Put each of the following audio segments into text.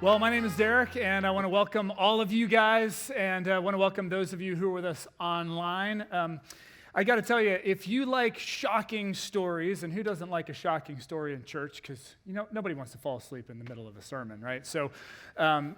Well, my name is Derek, and I want to welcome all of you guys, and I want to welcome those of you who are with us online. I got to tell you, if you like shocking stories, and who doesn't like a shocking story in church? Because, nobody wants to fall asleep in the middle of a sermon, right? So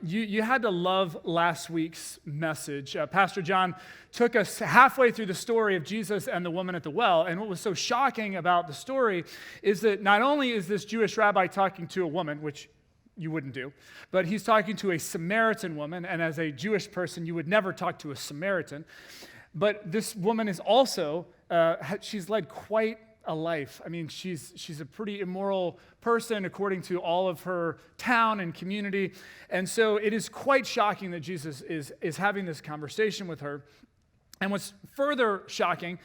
you had to love last week's message. Pastor John took us halfway through the story of Jesus and the woman at the well, and what was so shocking about the story is that not only is this Jewish rabbi talking to a woman, which you wouldn't do, but he's talking to a Samaritan woman, and as a Jewish person, you would never talk to a Samaritan. But this woman is also, she's led quite a life. I mean, she's a pretty immoral person according to all of her town and community. And so it is quite shocking that Jesus is having this conversation with her. And what's further shocking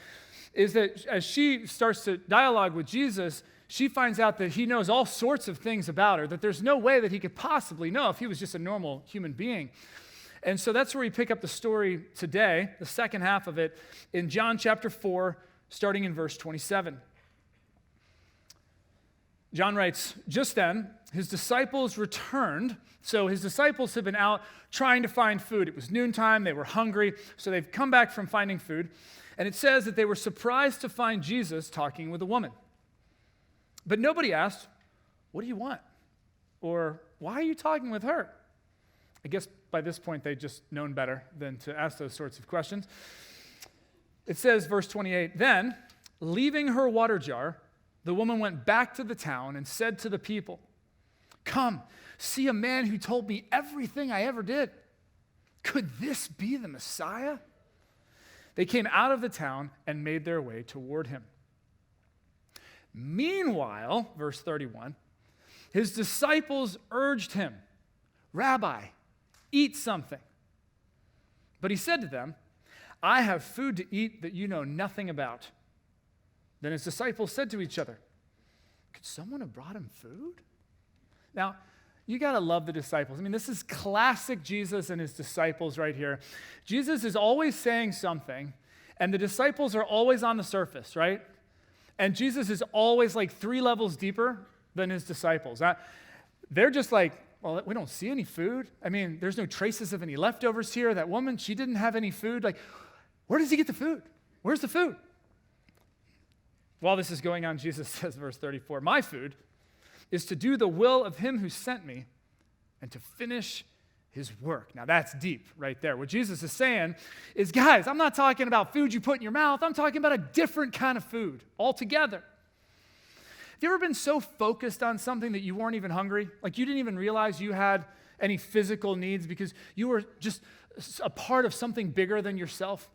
is that as she starts to dialogue with Jesus, she finds out that he knows all sorts of things about her, that there's no way that he could possibly know if he was just a normal human being. And so that's where we pick up the story today, the second half of it, in John chapter 4, starting in verse 27. John writes, "Just then, his disciples returned." So his disciples have been out trying to find food. It was noontime, they were hungry, so they've come back from finding food. And it says that they were surprised to find Jesus talking with a woman. But nobody asked, "What do you want?" Or, "Why are you talking with her?" I guess by this point they'd just known better than to ask those sorts of questions. It says, verse 28, "Then, leaving her water jar, the woman went back to the town and said to the people, 'Come, see a man who told me everything I ever did. Could this be the Messiah?' They came out of the town and made their way toward him. Meanwhile, verse 31, his disciples urged him, 'Rabbi, eat something.' But he said to them, 'I have food to eat that you know nothing about.' Then his disciples said to each other, 'Could someone have brought him food?'" Now, you got to love the disciples. I mean, this is classic Jesus and his disciples right here. Jesus is always saying something, and the disciples are always on the surface, right? And Jesus is always like 3 levels deeper than his disciples. They're just like, "Well, we don't see any food. I mean, there's no traces of any leftovers here. That woman, she didn't have any food. Like, where does he get the food? Where's the food?" While this is going on, Jesus says, verse 34, "My food is to do the will of him who sent me and to finish his work." Now that's deep right there. What Jesus is saying is, guys, I'm not talking about food you put in your mouth. I'm talking about a different kind of food altogether. Have you ever been so focused on something that you weren't even hungry? Like you didn't even realize you had any physical needs because you were just a part of something bigger than yourself?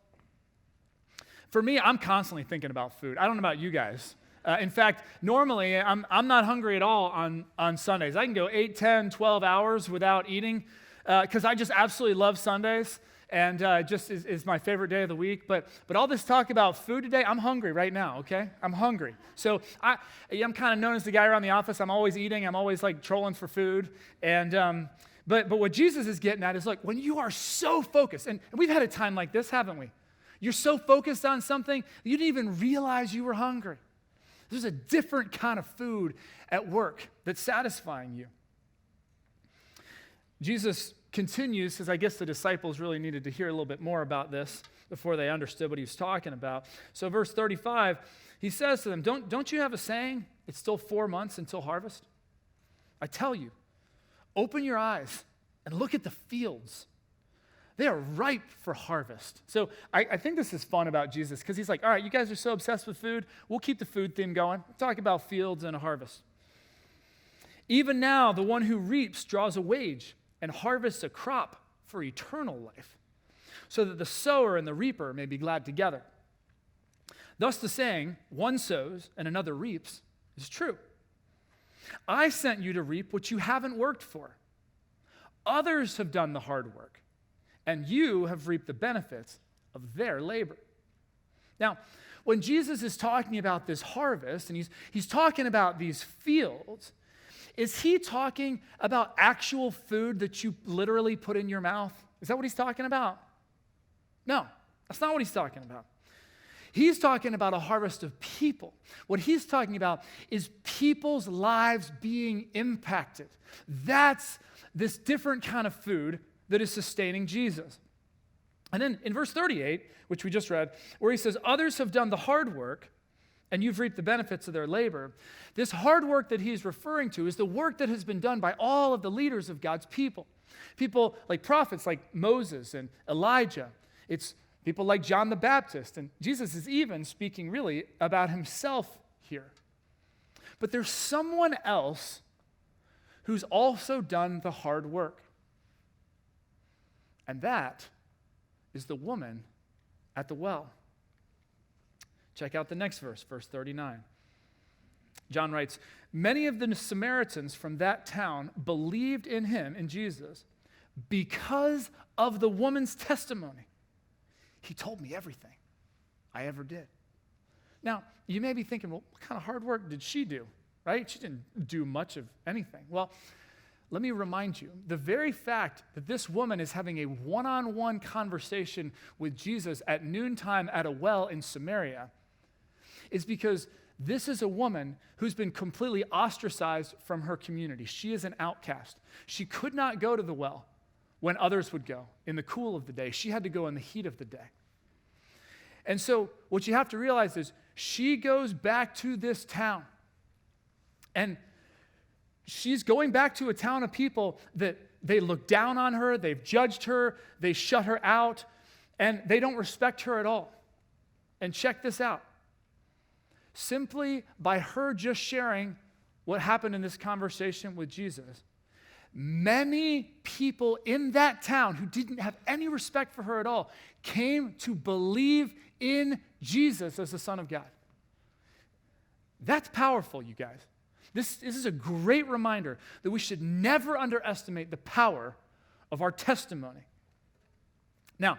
For me, I'm constantly thinking about food. I don't know about you guys. In fact, normally, I'm not hungry at all on Sundays. I can go 8, 10, 12 hours without eating because I just absolutely love Sundays, and just is my favorite day of the week. But all this talk about food today, I'm hungry right now, okay? I'm hungry. So I'm kind of known as the guy around the office. I'm always eating. I'm always like trolling for food. And but what Jesus is getting at is like when you are so focused, and we've had a time like this, haven't we? You're so focused on something, you didn't even realize you were hungry. There's a different kind of food at work that's satisfying you. Jesus continues, because I guess the disciples really needed to hear a little bit more about this before they understood what he was talking about. So verse 35, he says to them, don't you have a saying? It's still 4 months until harvest. I tell you, open your eyes and look at the fields. They are ripe for harvest. So I think this is fun about Jesus because he's like, all right, you guys are so obsessed with food. We'll keep the food theme going. We'll talk about fields and a harvest. Even now, the one who reaps draws a wage and harvests a crop for eternal life, so that the sower and the reaper may be glad together. Thus the saying, one sows and another reaps, is true. I sent you to reap what you haven't worked for. Others have done the hard work, and you have reaped the benefits of their labor. Now, when Jesus is talking about this harvest, and he's talking about these fields, is he talking about actual food that you literally put in your mouth? Is that what he's talking about? No, that's not what he's talking about. He's talking about a harvest of people. What he's talking about is people's lives being impacted. That's this different kind of food that is sustaining Jesus. And then in verse 38, which we just read, where he says, others have done the hard work, and you've reaped the benefits of their labor. This hard work that he's referring to is the work that has been done by all of the leaders of God's people. People like prophets like Moses and Elijah. It's people like John the Baptist. And Jesus is even speaking really about himself here. But there's someone else who's also done the hard work. And that is the woman at the well. Check out the next verse, verse 39. John writes, many of the Samaritans from that town believed in him, in Jesus, because of the woman's testimony. He told me everything I ever did. Now, you may be thinking, well, what kind of hard work did she do, right? She didn't do much of anything. Well, let me remind you, the very fact that this woman is having a one-on-one conversation with Jesus at noontime at a well in Samaria is because this is a woman who's been completely ostracized from her community. She is an outcast. She could not go to the well when others would go in the cool of the day. She had to go in the heat of the day. And so what you have to realize is she goes back to this town. And she's going back to a town of people that they look down on her, they've judged her, they shut her out, and they don't respect her at all. And check this out. Simply by her just sharing what happened in this conversation with Jesus, many people in that town who didn't have any respect for her at all came to believe in Jesus as the Son of God. That's powerful, you guys. This is a great reminder that we should never underestimate the power of our testimony. Now,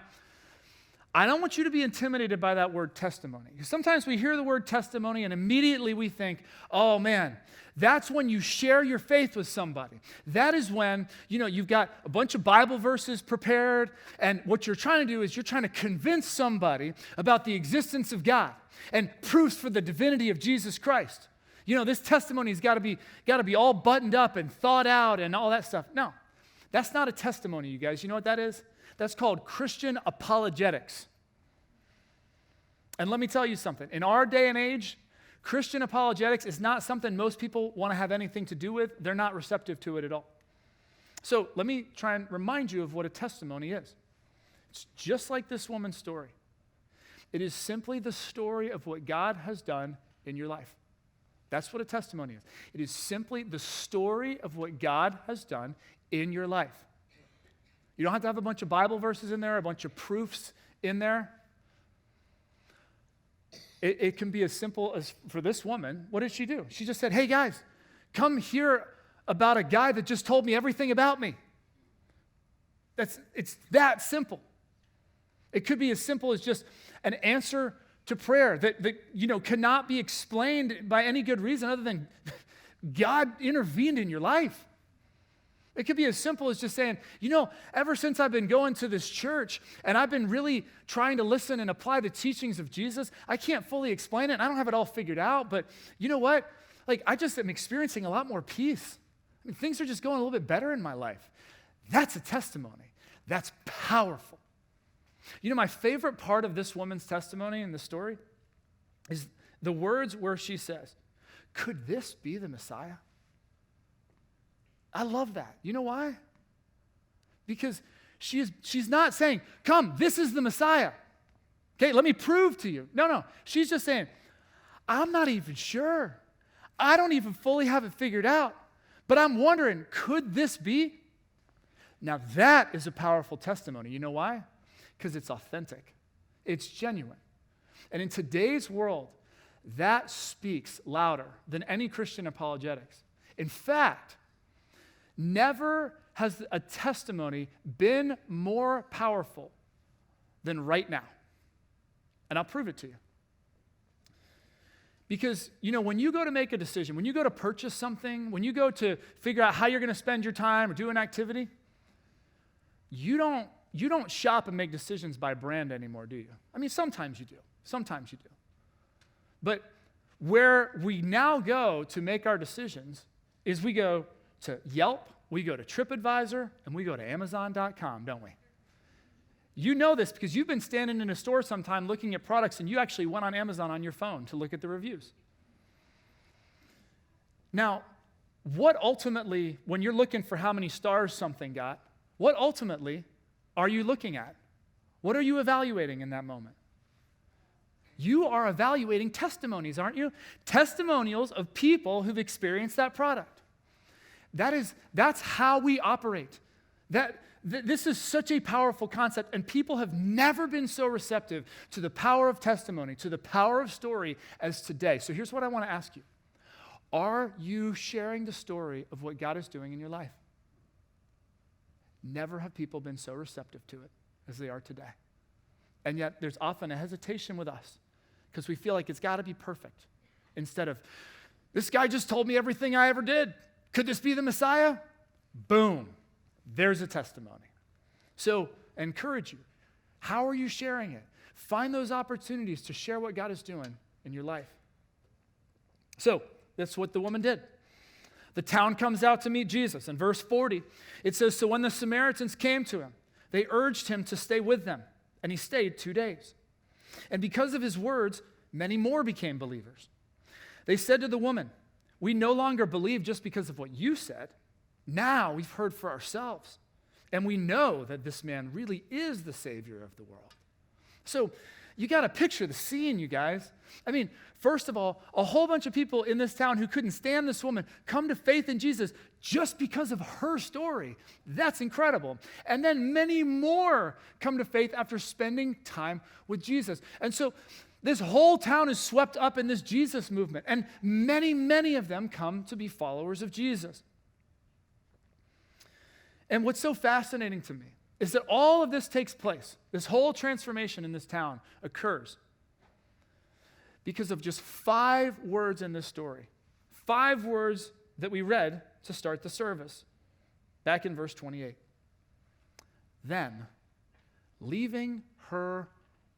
I don't want you to be intimidated by that word testimony. Sometimes we hear the word testimony and immediately we think, oh man, that's when you share your faith with somebody. That is when, you've got a bunch of Bible verses prepared, and what you're trying to do is you're trying to convince somebody about the existence of God and proofs for the divinity of Jesus Christ. This testimony's got to be all buttoned up and thought out and all that stuff. No, that's not a testimony, you guys. You know what that is? That's called Christian apologetics. And let me tell you something. In our day and age, Christian apologetics is not something most people want to have anything to do with. They're not receptive to it at all. So let me try and remind you of what a testimony is. It's just like this woman's story. It is simply the story of what God has done in your life. That's what a testimony is. It is simply the story of what God has done in your life. You don't have to have a bunch of Bible verses in there, a bunch of proofs in there. It can be as simple as, for this woman, what did she do? She just said, hey guys, come hear about a guy that just told me everything about me. It's that simple. It could be as simple as just an answer to prayer that cannot be explained by any good reason other than God intervened in your life. It could be as simple as just saying, ever since I've been going to this church and I've been really trying to listen and apply the teachings of Jesus, I can't fully explain it. I don't have it all figured out, but you know what? I just am experiencing a lot more peace. Things are just going a little bit better in my life. That's a testimony. That's powerful. My favorite part of this woman's testimony in the story is the words where she says, could this be the Messiah? I love that. You know why? Because she's not saying, come, this is the Messiah. Okay, let me prove to you. No. She's just saying, I'm not even sure. I don't even fully have it figured out. But I'm wondering, could this be? Now that is a powerful testimony. You know why? Because it's authentic. It's genuine. And in today's world, that speaks louder than any Christian apologetics. In fact, never has a testimony been more powerful than right now. And I'll prove it to you. Because, when you go to make a decision, when you go to purchase something, when you go to figure out how you're going to spend your time or do an activity, you don't shop and make decisions by brand anymore, do you? Sometimes you do. Sometimes you do. But where we now go to make our decisions is we go to Yelp, we go to TripAdvisor, and we go to Amazon.com, don't we? You know this because you've been standing in a store sometime looking at products and you actually went on Amazon on your phone to look at the reviews. Now, what ultimately, when you're looking for how many stars something got, what ultimately are you looking at? What are you evaluating in that moment? You are evaluating testimonies, aren't you? Testimonials of people who've experienced that product. That's how we operate. This is such a powerful concept, and people have never been so receptive to the power of testimony, to the power of story as today. So here's what I want to ask you. Are you sharing the story of what God is doing in your life? Never have people been so receptive to it as they are today. And yet there's often a hesitation with us because we feel like it's got to be perfect. Instead of, this guy just told me everything I ever did. Could this be the Messiah? Boom. There's a testimony. So I encourage you. How are you sharing it? Find those opportunities to share what God is doing in your life. So that's what the woman did. The town comes out to meet Jesus. In verse 40, it says, so when the Samaritans came to him, they urged him to stay with them, and he stayed 2 days. And because of his words, many more became believers. They said to the woman, we no longer believe just because of what you said. Now we've heard for ourselves, and we know that this man really is the Savior of the world. So you got to picture the scene, you guys. I mean, first of all, a whole bunch of people in this town who couldn't stand this woman come to faith in Jesus just because of her story. That's incredible. And then many more come to faith after spending time with Jesus. And so this whole town is swept up in this Jesus movement, and many, many of them come to be followers of Jesus. And what's so fascinating to me is that all of this takes place. This whole transformation in this town occurs because of just 5 words in this story. 5 words that we read to start the service. Back in verse 28. Then, leaving her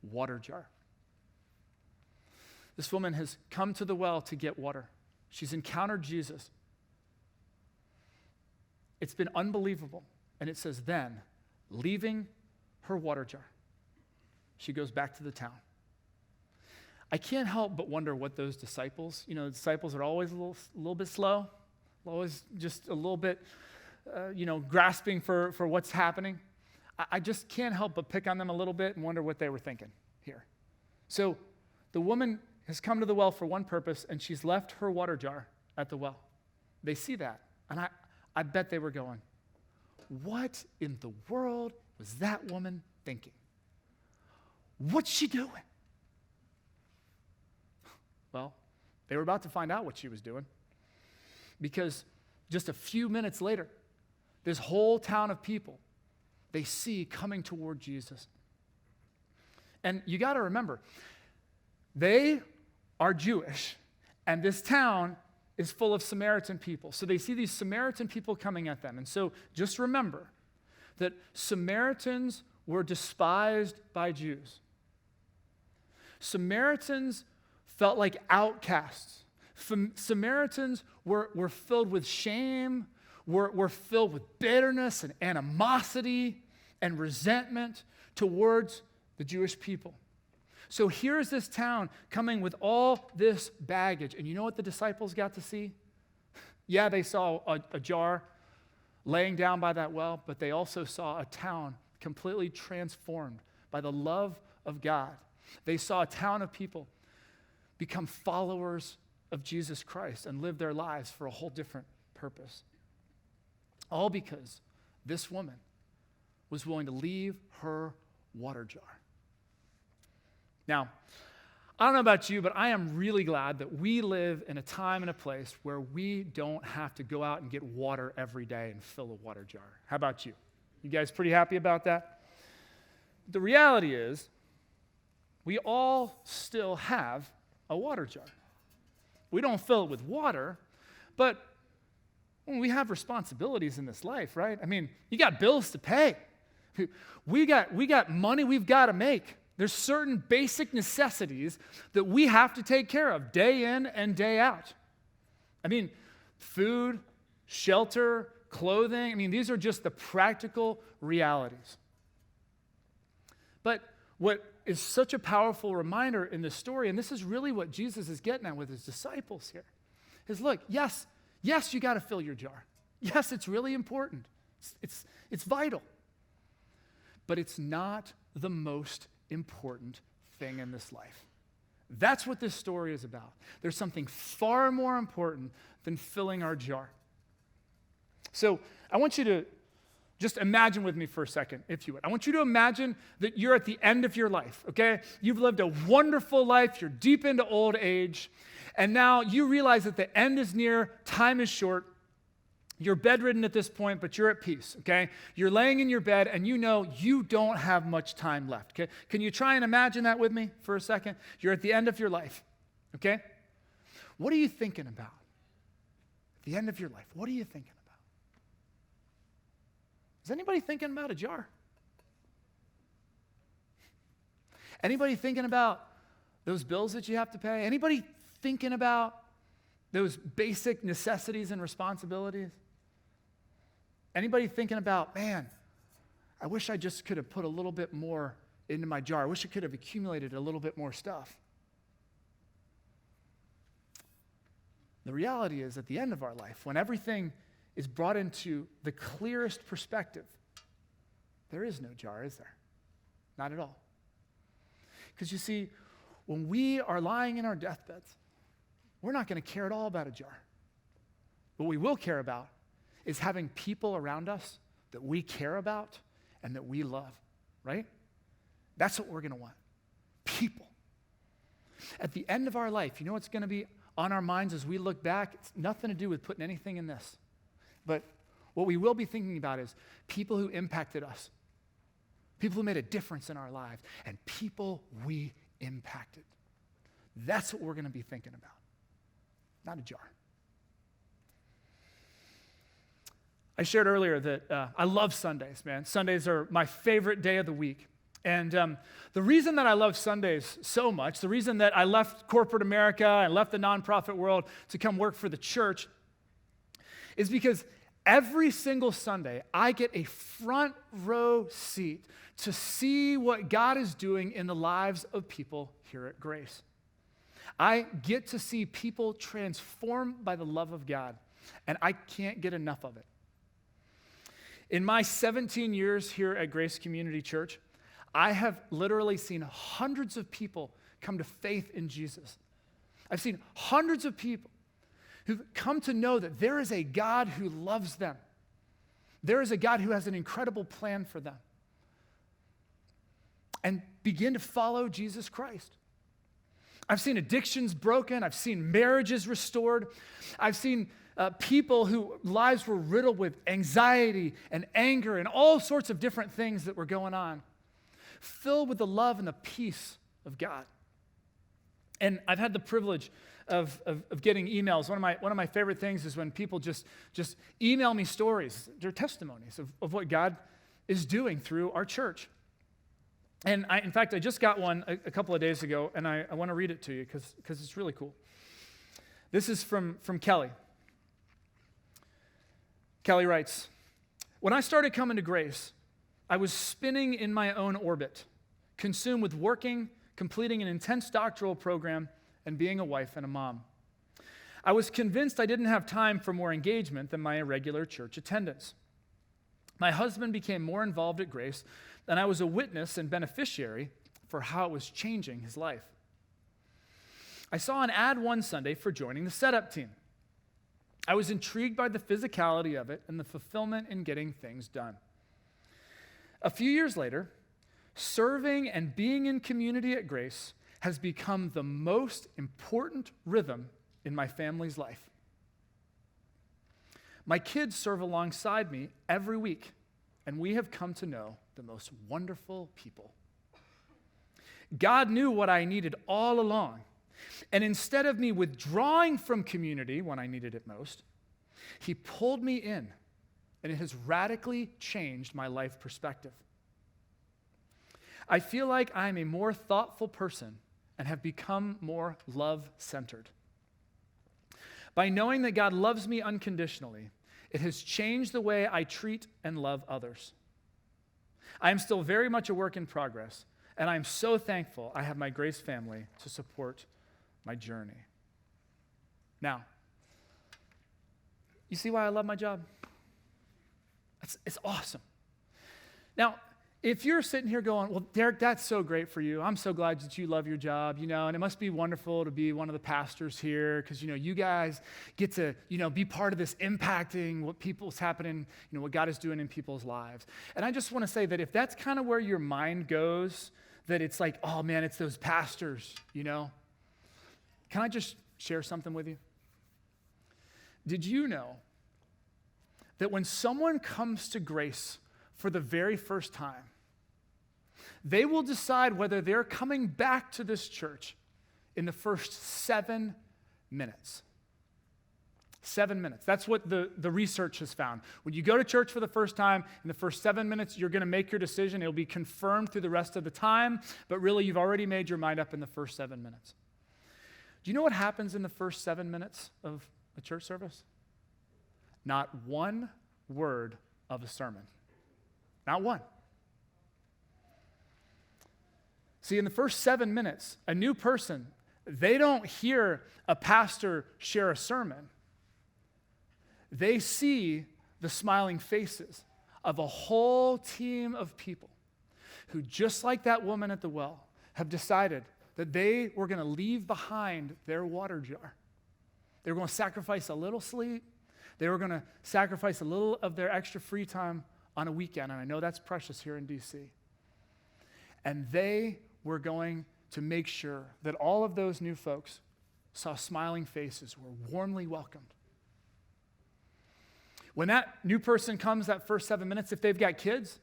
water jar. This woman has come to the well to get water. She's encountered Jesus. It's been unbelievable. And it says, then, leaving her water jar, she goes back to the town. I can't help but wonder what those disciples, the disciples are always a little bit slow, always just a little bit, grasping for what's happening. I just can't help but pick on them a little bit and wonder what they were thinking here. So the woman has come to the well for one purpose, and she's left her water jar at the well. They see that, and I bet they were going, what in the world was that woman thinking? What's she doing? Well, they were about to find out what she was doing, because just a few minutes later, this whole town of people, they see coming toward Jesus. And you got to remember, they are Jewish, and this town is full of Samaritan people. So they see these Samaritan people coming at them. And so just remember that Samaritans were despised by Jews. Samaritans felt like outcasts. Samaritans were filled with shame, were filled with bitterness and animosity and resentment towards the Jewish people. So here's this town coming with all this baggage. And you know what the disciples got to see? Yeah, they saw a jar laying down by that well, but they also saw a town completely transformed by the love of God. They saw a town of people become followers of Jesus Christ and live their lives for a whole different purpose. All because this woman was willing to leave her water jar. Now, I don't know about you, but I am really glad that we live in a time and a place where we don't have to go out and get water every day and fill a water jar. How about you? You guys pretty happy about that? The reality is, we all still have a water jar. We don't fill it with water, but we have responsibilities in this life, right? I mean, you got bills to pay. We got money we've got to make. There's certain basic necessities that we have to take care of day in and day out. I mean, food, shelter, clothing, these are just the practical realities. But what is such a powerful reminder in this story, and this is really what Jesus is getting at with his disciples here, is look, yes, you got to fill your jar. Yes, it's really important. It's vital. But it's not the most important thing in this life. That's what this story is about. There's something far more important than filling our jar. So I want you to just imagine with me for a second, if you would. I want you to imagine that you're at the end of your life, okay? You've lived a wonderful life. You're deep into old age. And now you realize that the end is near, time is short. You're bedridden at this point, but you're at peace, okay? You're laying in your bed, and you know you don't have much time left, okay? Can you try and imagine that with me for a second? You're at the end of your life, okay? What are you thinking about? At the end of your life, what are you thinking about? Is anybody thinking about a jar? Anybody thinking about those bills that you have to pay? Anybody thinking about those basic necessities and responsibilities? Anybody thinking about, man, I wish I just could have put a little bit more into my jar. I wish I could have accumulated a little bit more stuff. The reality is, at the end of our life, when everything is brought into the clearest perspective, there is no jar, is there? Not at all. Because you see, when we are lying in our deathbeds, we're not going to care at all about a jar. What we will care about is having people around us that we care about and that we love, right? That's what we're going to want. People. At the end of our life, you know what's going to be on our minds as we look back? It's nothing to do with putting anything in this. But what we will be thinking about is people who impacted us, people who made a difference in our lives, and people we impacted. That's what we're going to be thinking about, not a jar. I shared earlier that I love Sundays, man. Sundays are my favorite day of the week. And the reason that I love Sundays so much, the reason that I left corporate America, I left the nonprofit world to come work for the church, is because every single Sunday I get a front row seat to see what God is doing in the lives of people here at Grace. I get to see people transformed by the love of God, and I can't get enough of it. In my 17 years here at Grace Community Church, I have literally seen hundreds of people come to faith in Jesus. I've seen hundreds of people who've come to know that there is a God who loves them. There is a God who has an incredible plan for them. And begin to follow Jesus Christ. I've seen addictions broken. I've seen marriages restored. I've seen people whose lives were riddled with anxiety and anger and all sorts of different things that were going on, filled with the love and the peace of God. And I've had the privilege of getting emails. One of my favorite things is when people just email me stories, their testimonies of what God is doing through our church. And in fact, I just got one a couple of days ago, and I want to read it to you because it's really cool. This is from Kelly. Kelly writes, "When I started coming to Grace, I was spinning in my own orbit, consumed with working, completing an intense doctoral program, and being a wife and a mom. I was convinced I didn't have time for more engagement than my irregular church attendance. My husband became more involved at Grace, and I was a witness and beneficiary for how it was changing his life. I saw an ad one Sunday for joining the setup team. I was intrigued by the physicality of it and the fulfillment in getting things done. A few years later, serving and being in community at Grace has become the most important rhythm in my family's life. My kids serve alongside me every week, and we have come to know the most wonderful people. God knew what I needed all along, and instead of me withdrawing from community when I needed it most, He pulled me in, and it has radically changed my life perspective. I feel like I'm a more thoughtful person and have become more love-centered. By knowing that God loves me unconditionally, it has changed the way I treat and love others. I am still very much a work in progress, and I am so thankful I have my Grace family to support my journey. Now, you see why I love my job? It's awesome. Now, if you're sitting here going, well, Derek, that's so great for you. I'm so glad that you love your job, and it must be wonderful to be one of the pastors here because, you guys get to, be part of this impacting what people's happening, what God is doing in people's lives. And I just want to say that if that's kind of where your mind goes, that it's like, oh man, it's those pastors, Can I just share something with you? Did you know that when someone comes to Grace for the very first time, they will decide whether they're coming back to this church in the first 7 minutes. 7 minutes. That's what the research has found. When you go to church for the first time, in the first 7 minutes, you're going to make your decision. It'll be confirmed through the rest of the time, but really you've already made your mind up in the first 7 minutes. Do you know what happens in the first 7 minutes of a church service? Not one word of a sermon. Not one. See, in the first 7 minutes, a new person, they don't hear a pastor share a sermon. They see the smiling faces of a whole team of people who, just like that woman at the well, have decided that they were going to leave behind their water jar. They were going to sacrifice a little sleep. They were going to sacrifice a little of their extra free time on a weekend, and I know that's precious here in D.C. And they were going to make sure that all of those new folks saw smiling faces, were warmly welcomed. When that new person comes that first 7 minutes, if they've got kids,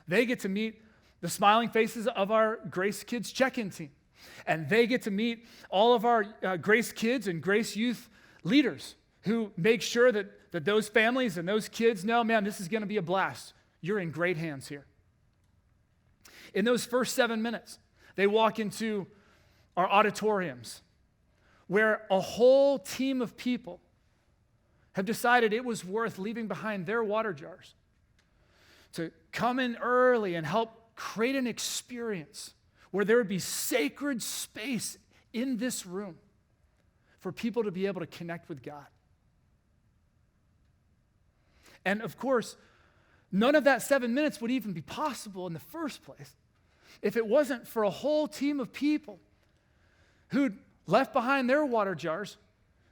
they get to meet the smiling faces of our Grace Kids check-in team. And they get to meet all of our Grace Kids and Grace Youth leaders who make sure that those families and those kids know, man, this is going to be a blast. You're in great hands here. In those first 7 minutes, they walk into our auditoriums where a whole team of people have decided it was worth leaving behind their water jars to come in early and help create an experience where there would be sacred space in this room for people to be able to connect with God. And of course, none of that 7 minutes would even be possible in the first place if it wasn't for a whole team of people who'd left behind their water jars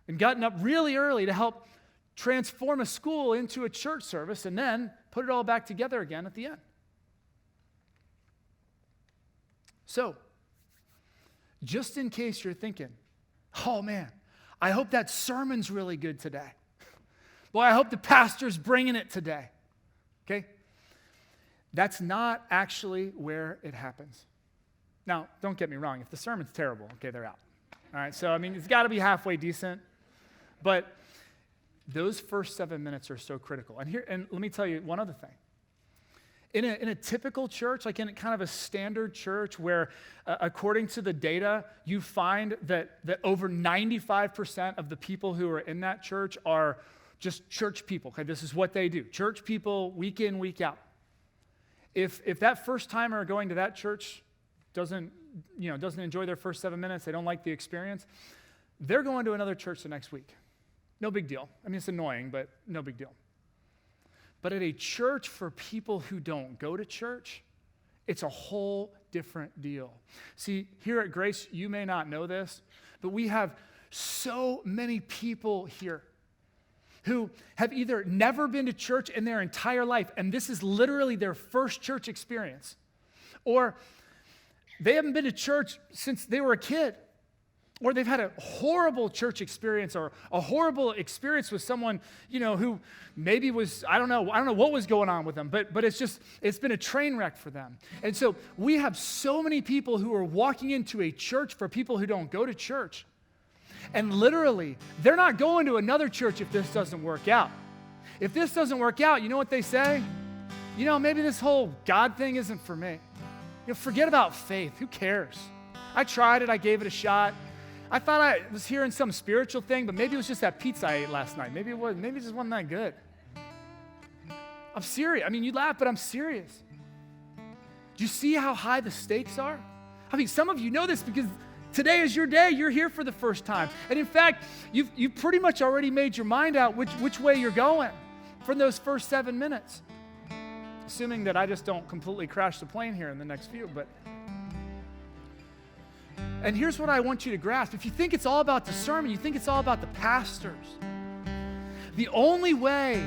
and gotten up really early to help transform a school into a church service and then put it all back together again at the end. So, just in case you're thinking, oh man, I hope that sermon's really good today. Boy, I hope the pastor's bringing it today. Okay? That's not actually where it happens. Now, don't get me wrong. If the sermon's terrible, okay, they're out. All right, so it's got to be halfway decent. But those first 7 minutes are so critical. And let me tell you one other thing. In a typical church, like in kind of a standard church where, according to the data, you find that over 95% of the people who are in that church are just church people. Okay, this is what they do. Church people, week in, week out. If that first timer going to that church doesn't enjoy their first 7 minutes, they don't like the experience, they're going to another church the next week. No big deal. It's annoying, but no big deal. But at a church for people who don't go to church, it's a whole different deal. See, here at Grace, you may not know this, but we have so many people here who have either never been to church in their entire life, and this is literally their first church experience, or they haven't been to church since they were a kid, or they've had a horrible church experience or a horrible experience with someone, who maybe was, I don't know what was going on with them, but it's been a train wreck for them. And so we have so many people who are walking into a church for people who don't go to church. And literally, they're not going to another church if this doesn't work out. If this doesn't work out, you know what they say? Maybe this whole God thing isn't for me. forget about faith. Who cares? I tried it. I gave it a shot. I thought I was hearing some spiritual thing, but maybe it was just that pizza I ate last night. Maybe it was. Maybe it just wasn't that good. I'm serious. I mean, you laugh, but I'm serious. Do you see how high the stakes are? I mean, some of you know this because today is your day. You're here for the first time. And in fact, you've pretty much already made your mind out which way you're going from those first 7 minutes. Assuming that I just don't completely crash the plane here in the next few. And here's what I want you to grasp. If you think it's all about the sermon, you think it's all about the pastors, the only way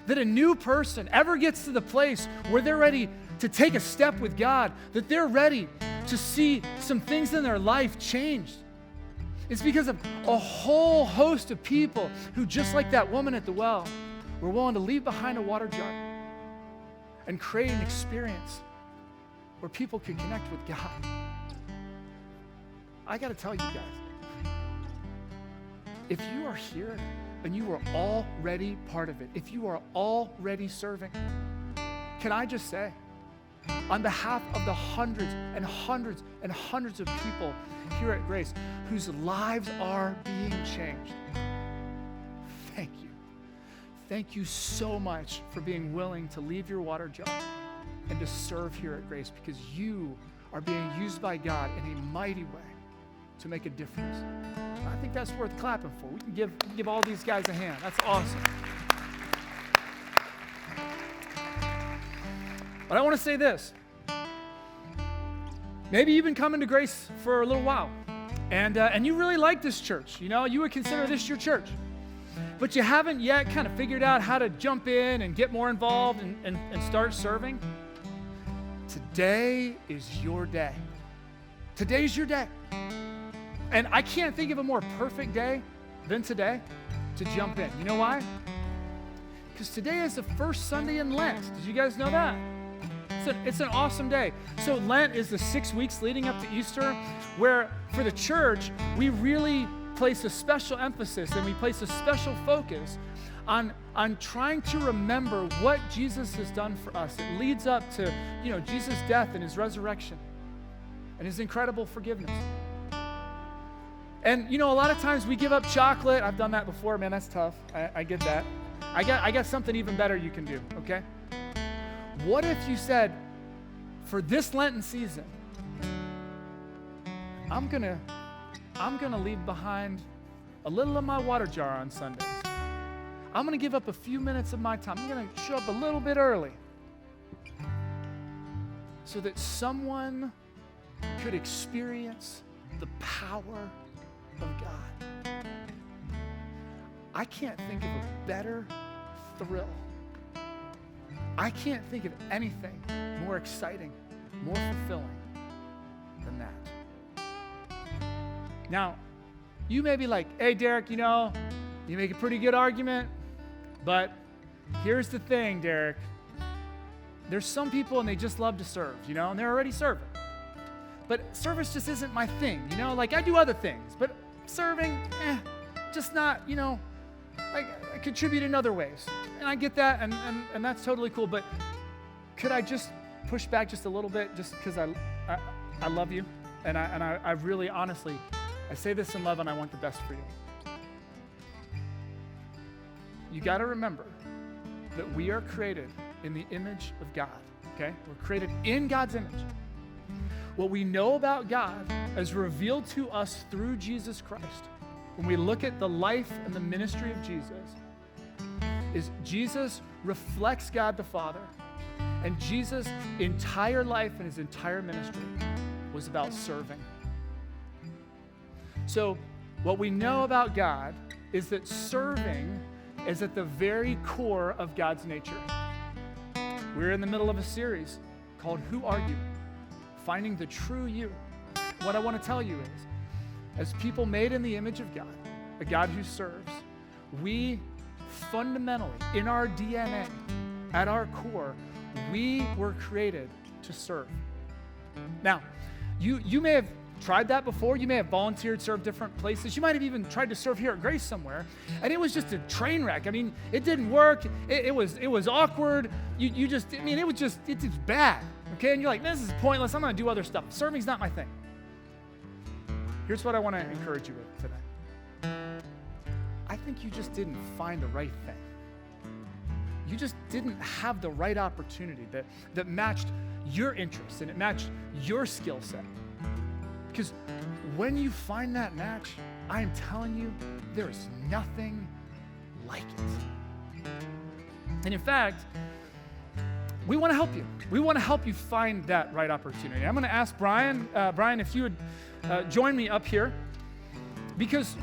that a new person ever gets to the place where they're ready to take a step with God, that they're ready to see some things in their life changed, it's because of a whole host of people who, just like that woman at the well, were willing to leave behind a water jar and create an experience where people could connect with God. I got to tell you guys, if you are here and you are already part of it, if you are already serving, can I just say, on behalf of the hundreds and hundreds and hundreds of people here at Grace whose lives are being changed, thank you. Thank you so much for being willing to leave your water jar and to serve here at Grace, because you are being used by God in a mighty way to make a difference. I think that's worth clapping for. We can give all these guys a hand. That's awesome. But I want to say this. Maybe you've been coming to Grace for a little while, and you really like this church. You would consider this your church. But you haven't yet kind of figured out how to jump in and get more involved and start serving. Today is your day. Today's your day. And I can't think of a more perfect day than today to jump in. You know why? Because today is the first Sunday in Lent. Did you guys know that? It's an awesome day. So Lent is the 6 weeks leading up to Easter, where for the church, we really place a special emphasis and we place a special focus on trying to remember what Jesus has done for us. It leads up to, Jesus' death and his resurrection and his incredible forgiveness. And, a lot of times we give up chocolate. I've done that before. Man, that's tough. I get that. I got something even better you can do, okay? What if you said, for this Lenten season, I'm gonna leave behind a little of my water jar on Sundays. I'm gonna give up a few minutes of my time. I'm gonna show up a little bit early so that someone could experience the power of God. I can't think of a better thrill. I can't think of anything more exciting, more fulfilling than that. Now, you may be like, hey, Derek, you make a pretty good argument, but here's the thing, Derek. There's some people and they just love to serve, and they're already serving. But service just isn't my thing, Like I do other things, but serving, just not, I contribute in other ways. And I get that, and that's totally cool. But could I just push back just a little bit, just because I love you, and I really, honestly, I say this in love, and I want the best for you. You got to remember that we are created in the image of God, okay? We're created in God's image. What we know about God as revealed to us through Jesus Christ, when we look at the life and the ministry of Jesus, is Jesus reflects God the Father. And Jesus' entire life and his entire ministry was about serving. So what we know about God is that serving is at the very core of God's nature. We're in the middle of a series called Who Are You? Finding the true you. What I want to tell you is, as people made in the image of God, a God who serves, we fundamentally, in our DNA, at our core, we were created to serve. Now, you may have tried that before. You may have volunteered, served different places. You might have even tried to serve here at Grace somewhere, and it was just a train wreck. I mean, it didn't work. It was awkward. It's bad. Okay, and you're like, this is pointless. I'm going to do other stuff. Serving's not my thing. Here's what I want to encourage you with today. I think you just didn't find the right thing. You just didn't have the right opportunity that matched your interests and it matched your skill set. Because when you find that match, I am telling you, there is nothing like it. And in fact, we want to help you. We want to help you find that right opportunity. I'm going to ask Brian, if you would join me up here, because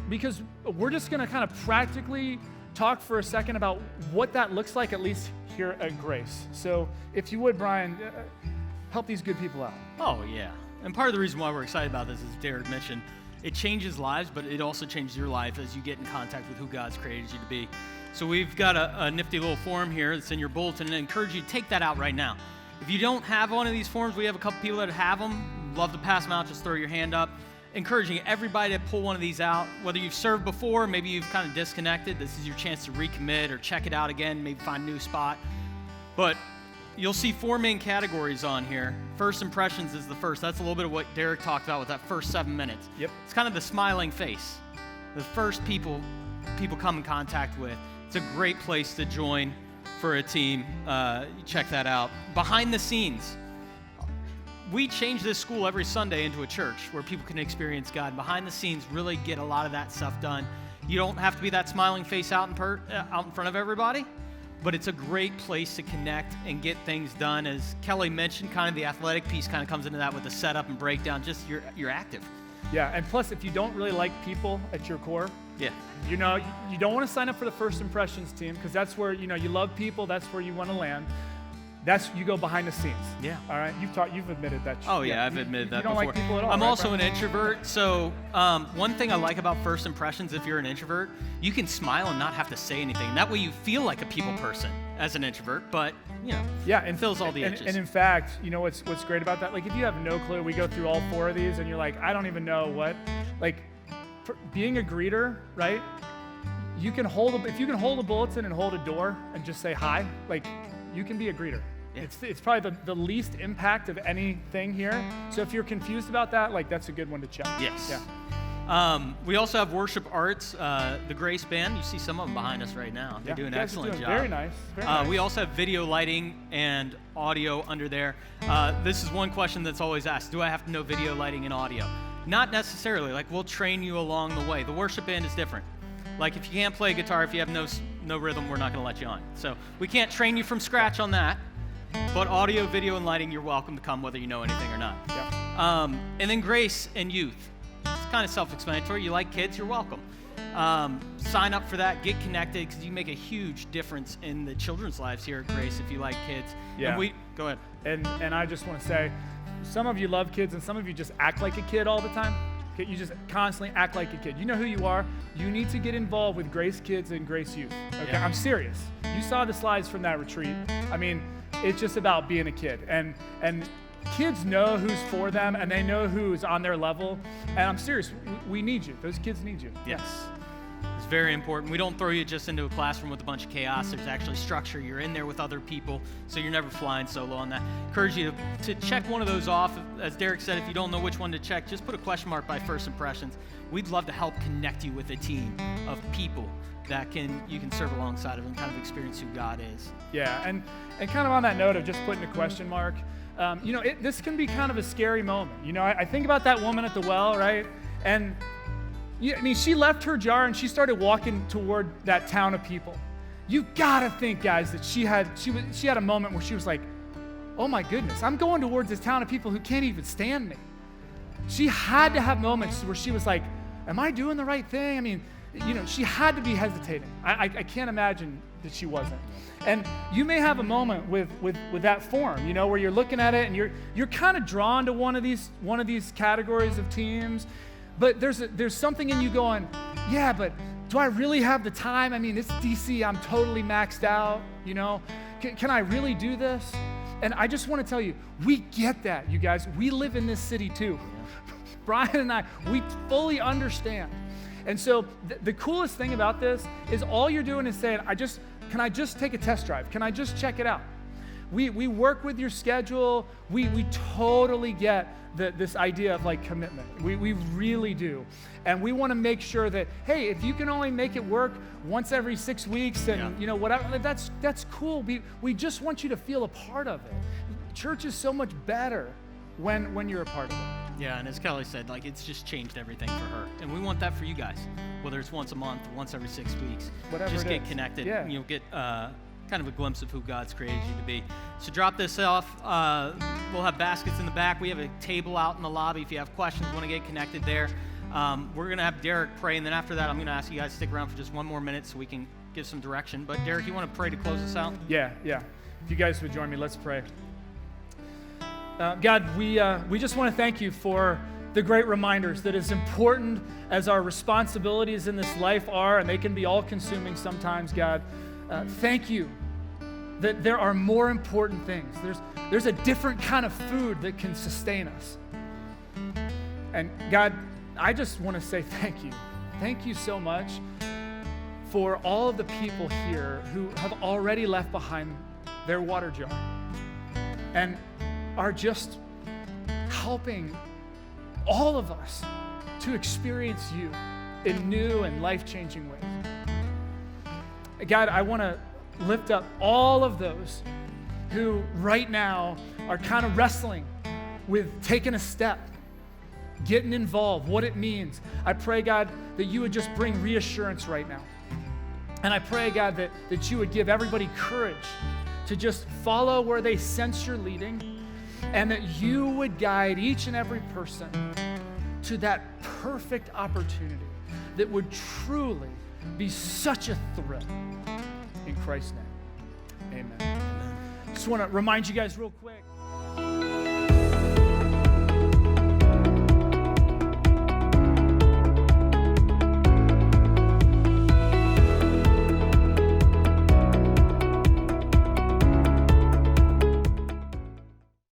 we're just going to kind of practically talk for a second about what that looks like, at least here at Grace. So if you would, Brian, help these good people out. Oh, yeah. And part of the reason why we're excited about this, as Derek mentioned, it changes lives, but it also changes your life as you get in contact with who God's created you to be. So we've got a nifty little form here that's in your bulletin, and I encourage you to take that out right now. If you don't have one of these forms, we have a couple people that have them. Love to pass them out. Just throw your hand up. Encouraging everybody to pull one of these out. Whether you've served before, maybe you've kind of disconnected, this is your chance to recommit or check it out again, maybe find a new spot. But you'll see 4 main categories on here. First impressions is the first. That's a little bit of what Derek talked about with that first 7 minutes. Yep. It's kind of the smiling face. The first people come in contact with. It's a great place to join for a team. Check that out. Behind the scenes. We change this school every Sunday into a church where people can experience God. Behind the scenes, really get a lot of that stuff done. You don't have to be that smiling face out in front of everybody, but it's a great place to connect and get things done. As Kelly mentioned, kind of the athletic piece kind of comes into that with the setup and breakdown. Just you're active. Yeah, and plus, if you don't really like people at your core, yeah, you don't want to sign up for the First Impressions team, because that's where you love people. That's where you want to land. You go behind the scenes. Yeah. All right. You've admitted that. Oh yeah, I've admitted that before. You don't like people at all. I'm right, also Brian? an introvert, so one thing I like about First Impressions, if you're an introvert, you can smile and not have to say anything. That way you feel like a people person as an introvert, but yeah, and fills all the edges. And in fact, what's great about that? Like, if you have no clue, we go through all 4 of these, and you're like, I don't even know what. Like, being a greeter, right? If you can hold a bulletin and hold a door and just say hi, like, you can be a greeter. Yeah. It's probably the least impact of anything here. So if you're confused about that, like, that's a good one to check. Yes. Yeah. We also have worship arts, the Grace Band. You see some of them behind us right now. They do an excellent job. Very nice. Very nice. We also have video lighting and audio under there. This is one question that's always asked. Do I have to know video lighting and audio? Not necessarily. Like, we'll train you along the way. The worship band is different. Like, if you can't play guitar, if you have no rhythm, we're not going to let you on. So we can't train you from scratch on that. But audio, video, and lighting, you're welcome to come whether you know anything or not. Yeah. And then Grace and youth. It's kind of self-explanatory. You like kids, you're welcome. Sign up for that. Get connected, because you make a huge difference in the children's lives here at Grace if you like kids. Yeah. Go ahead. And I just want to say, some of you love kids, and some of you just act like a kid all the time. Okay, you just constantly act like a kid. You know who you are. You need to get involved with Grace Kids and Grace Youth. Okay, yeah. I'm serious. You saw the slides from that retreat. I mean, it's just about being a kid. And kids know who's for them, and they know who's on their level. And I'm serious. We need you. Those kids need you. Yes. It's very important. We don't throw you just into a classroom with a bunch of chaos. There's actually structure. You're in there with other people, so you're never flying solo on that. Encourage you to check one of those off. As Derek said, if you don't know which one to check, just put a question mark by First Impressions. We'd love to help connect you with a team of people that you can serve alongside of and kind of experience who God is. Yeah, and kind of on that note of just putting a question mark, this can be kind of a scary moment. I think about that woman at the well, right? And she left her jar and she started walking toward that town of people. You gotta think, guys, that she had a moment where she was like, oh my goodness, I'm going towards this town of people who can't even stand me. She had to have moments where she was like, am I doing the right thing? I mean, she had to be hesitating. I can't imagine that she wasn't. And you may have a moment with that form, where you're looking at it and you're kind of drawn to one of these categories of teams, but there's something in you going, yeah, but do I really have the time? I mean, it's DC, I'm totally maxed out, Can I really do this? And I just want to tell you, we get that, you guys. We live in this city too. Brian and I, we fully understand. And so the coolest thing about this is all you're doing is saying, can I just take a test drive? Can I just check it out? we work with your schedule. We totally get this idea of like commitment. We really do. And we want to make sure that, hey, if you can only make it work once every 6 weeks and you know whatever, that's cool. We just want you to feel a part of it. Church is so much better when you're a part of it. Yeah, and as Kelly said, like it's just changed everything for her. And we want that for you guys, whether it's once a month, once every 6 weeks. Whatever just it get is. connected, Yeah. you know, get kind of a glimpse of who God's created you to be. So drop this off. We'll have baskets in the back. We have a table out in the lobby. If you have questions, want to get connected there. We're going to have Derek pray, and then after that, I'm going to ask you guys to stick around for just one more minute so we can give some direction. But Derek, you want to pray to close us out? Yeah. If you guys would join me, let's pray. God, we just want to thank you for the great reminders that as important as our responsibilities in this life are, and they can be all-consuming sometimes, God, thank you that there are more important things. There's a different kind of food that can sustain us. And God, I just want to say thank you. Thank you so much for all of the people here who have already left behind their water jar and are just helping all of us to experience you in new and life-changing ways. God, I want to lift up all of those who right now are kind of wrestling with taking a step, getting involved, what it means. I pray, God, that you would just bring reassurance right now. And I pray, God, that you would give everybody courage to just follow where they sense you're leading, and that you would guide each and every person to that perfect opportunity that would truly be such a thrill. In Christ's name, amen. Just want to remind you guys real quick.